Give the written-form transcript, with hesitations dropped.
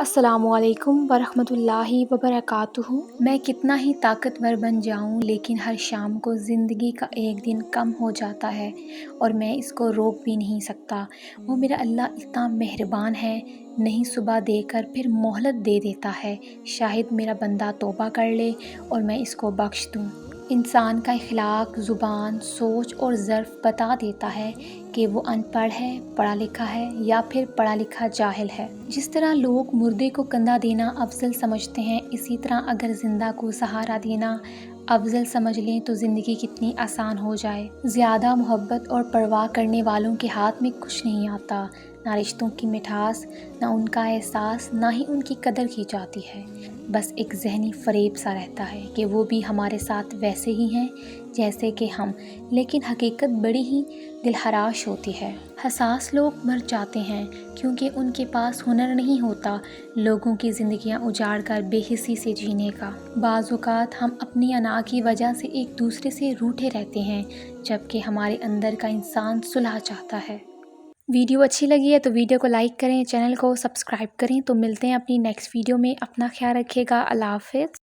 السلام علیکم ورحمۃ اللہ وبرکاتہ۔ میں کتنا ہی طاقتور بن جاؤں لیکن ہر شام کو زندگی کا ایک دن کم ہو جاتا ہے اور میں اس کو روک بھی نہیں سکتا۔ وہ میرا اللہ اتنا مہربان ہے، نہیں صبح دے کر پھر مہلت دے دیتا ہے، شاید میرا بندہ توبہ کر لے اور میں اس کو بخش دوں۔ انسان کا اخلاق، زبان، سوچ اور ظرف بتا دیتا ہے کہ وہ ان پڑھ ہے، پڑھا لکھا ہے یا پھر پڑھا لکھا جاہل ہے۔ جس طرح لوگ مردے کو کندھا دینا افضل سمجھتے ہیں، اسی طرح اگر زندہ کو سہارا دینا افضل سمجھ لیں تو زندگی کتنی آسان ہو جائے۔ زیادہ محبت اور پرواہ کرنے والوں کے ہاتھ میں کچھ نہیں آتا، نہ رشتوں کی مٹھاس، نہ ان کا احساس، نہ ہی ان کی قدر کی جاتی ہے۔ بس ایک ذہنی فریب سا رہتا ہے کہ وہ بھی ہمارے ساتھ ویسے ہی ہیں جیسے کہ ہم، لیکن حقیقت بڑی ہی دلخراش ہوتی ہے۔ حساس لوگ مر جاتے ہیں کیونکہ ان کے پاس ہنر نہیں ہوتا لوگوں کی زندگیاں اجاڑ کر بے حسی سے جینے کا۔ بعض اوقات ہم اپنی انا کی وجہ سے ایک دوسرے سے روٹھے رہتے ہیں جبکہ ہمارے اندر کا انسان صلح چاہتا ہے۔ ویڈیو اچھی لگی ہے تو ویڈیو کو لائک کریں، چینل کو سبسکرائب کریں۔ تو ملتے ہیں اپنی نیکسٹ ویڈیو میں، اپنا خیال رکھیے گا، اللہ حافظ۔